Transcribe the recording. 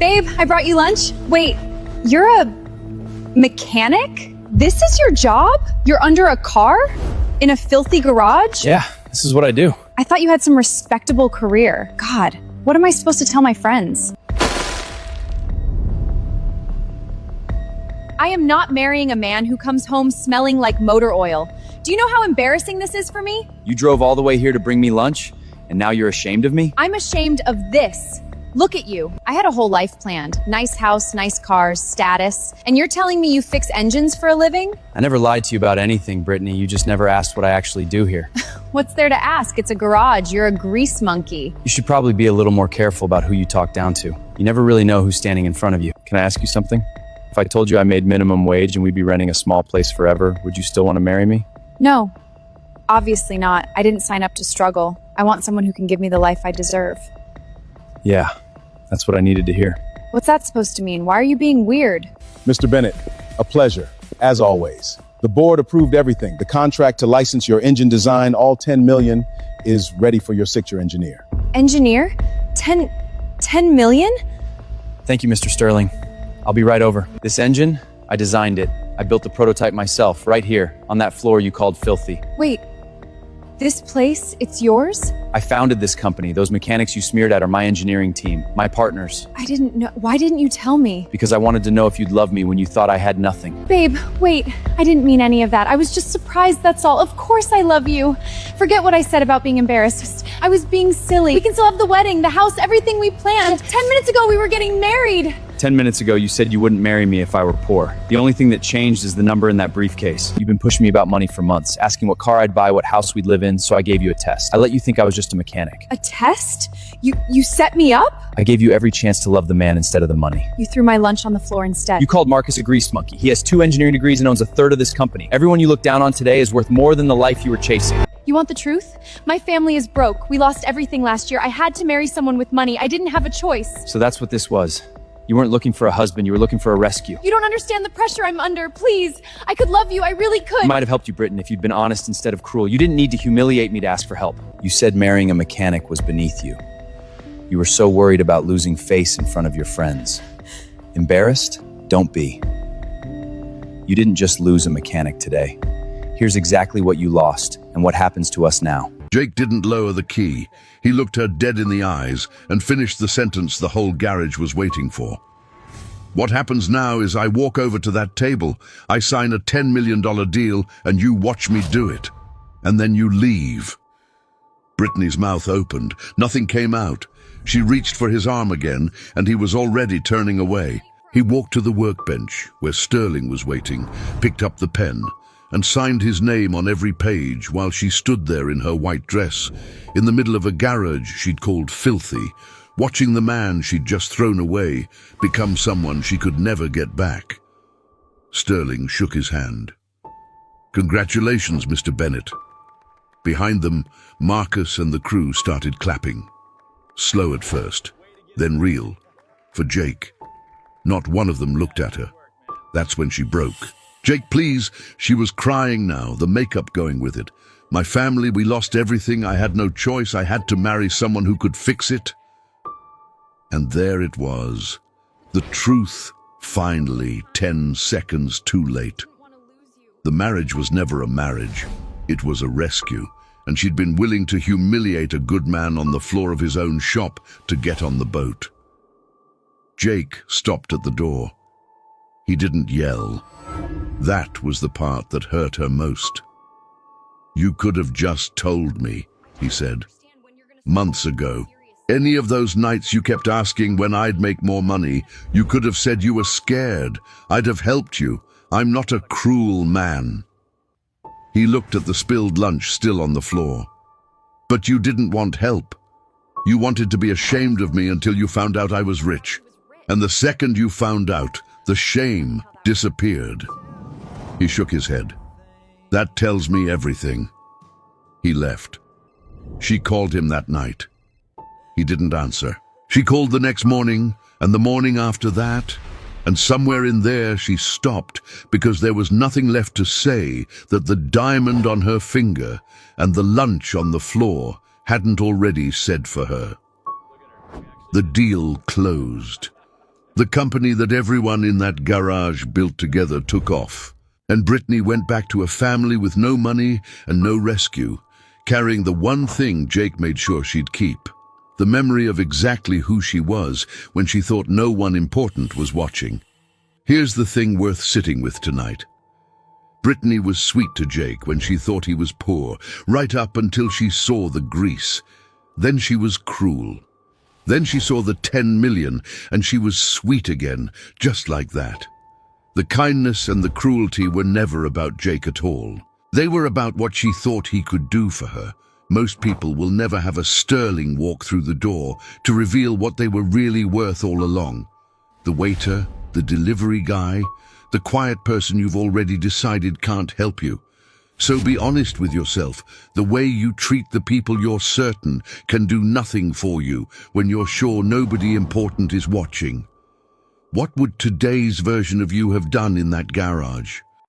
Babe, I brought you lunch. Wait, you're a mechanic? This is your job? You're under a car? In a filthy garage? Yeah, this is what I do. I thought you had some respectable career. God, what am I supposed to tell my friends? I am not marrying a man who comes home smelling like motor oil. Do you know how embarrassing this is for me? You drove all the way here to bring me lunch, and now you're ashamed of me? I'm ashamed of this. Look at you. I had a whole life planned. Nice house, nice cars, status. And you're telling me you fix engines for a living? I never lied to you about anything, Brittany. You just never asked what I actually do here. What's there to ask? It's a garage. You're a grease monkey. You should probably be a little more careful about who you talk down to. You never really know who's standing in front of you. Can I ask you something? If I told you I made minimum wage and we'd be renting a small place forever, would you still want to marry me? No, obviously not. I didn't sign up to struggle. I want someone who can give me the life I deserve. Yeah, that's what I needed to hear. What's that supposed to mean? Why are you being weird? Mr. Bennett, a pleasure, as always. The board approved everything. The contract to license your engine design, all 10 million, is ready for your signature engineer. Engineer? 10 million? Thank you, Mr. Sterling. I'll be right over. This engine, I designed it. I built the prototype myself, right here, on that floor you called filthy. Wait, this place, it's yours? I founded this company. Those mechanics you smeared at are my engineering team, my partners. I didn't know. Why didn't you tell me? Because I wanted to know if you'd love me when you thought I had nothing. Babe, wait. I didn't mean any of that. I was just surprised, that's all. Of course I love you. Forget what I said about being embarrassed. I was being silly. We can still have the wedding, the house, everything we planned. 10 minutes ago, we were getting married. 10 minutes ago, you said you wouldn't marry me if I were poor. The only thing that changed is the number in that briefcase. You've been pushing me about money for months, asking what car I'd buy, what house we'd live in, so I gave you a test. I let you think I was just a mechanic. A test? You set me up? I gave you every chance to love the man instead of the money. You threw my lunch on the floor instead. You called Marcus a grease monkey. He has 2 engineering degrees and owns a third of this company. Everyone you look down on today is worth more than the life you were chasing. You want the truth? My family is broke. We lost everything last year. I had to marry someone with money. I didn't have a choice. So that's what this was. You weren't looking for a husband, you were looking for a rescue. You don't understand the pressure I'm under. Please. I could love you. I really could. It might have helped you, Britton, if you'd been honest instead of cruel. You didn't need to humiliate me to ask for help. You said marrying a mechanic was beneath you. You were so worried about losing face in front of your friends. Embarrassed? Don't be. You didn't just lose a mechanic today. Here's exactly what you lost and what happens to us now. Jake didn't lower the key. He looked her dead in the eyes and finished the sentence the whole garage was waiting for. What happens now is I walk over to that table, I sign a $10 million deal, and you watch me do it. And then you leave. Brittany's mouth opened. Nothing came out. She reached for his arm again, and he was already turning away. He walked to the workbench, where Sterling was waiting, picked up the pen, and signed his name on every page while she stood there in her white dress, in the middle of a garage she'd called filthy, watching the man she'd just thrown away become someone she could never get back. Sterling shook his hand. "Congratulations, Mr. Bennett." Behind them, Marcus and the crew started clapping. Slow at first, then real, for Jake. Not one of them looked at her. That's when she broke. "Jake, please." She was crying now, the makeup going with it. "My family, we lost everything. I had no choice. I had to marry someone who could fix it." And there it was. The truth, finally, 10 seconds too late. The marriage was never a marriage. It was a rescue, and she'd been willing to humiliate a good man on the floor of his own shop to get on the boat. Jake stopped at the door. He didn't yell. That was the part that hurt her most. "You could have just told me," he said. "Months ago. Any of those nights you kept asking when I'd make more money, you could have said you were scared. I'd have helped you. I'm not a cruel man." He looked at the spilled lunch still on the floor. "But you didn't want help. You wanted to be ashamed of me until you found out I was rich. And the second you found out, the shame disappeared." He shook his head. "That tells me everything." He left. She called him that night. He didn't answer. She called the next morning, and the morning after that, and somewhere in there she stopped because there was nothing left to say that the diamond on her finger and the lunch on the floor hadn't already said for her. The deal closed. The company that everyone in that garage built together took off, and Brittany went back to a family with no money and no rescue, carrying the one thing Jake made sure she'd keep: the memory of exactly who she was when she thought no one important was watching. Here's the thing worth sitting with tonight. Brittany was sweet to Jake when she thought he was poor, right up until she saw the grease. Then she was cruel. Then she saw the 10 million, and she was sweet again, just like that. The kindness and the cruelty were never about Jake at all. They were about what she thought he could do for her. Most people will never have a sterling walk through the door to reveal what they were really worth all along. The waiter, the delivery guy, the quiet person you've already decided can't help you. So be honest with yourself. The way you treat the people you're certain can do nothing for you when you're sure nobody important is watching. What would today's version of you have done in that garage?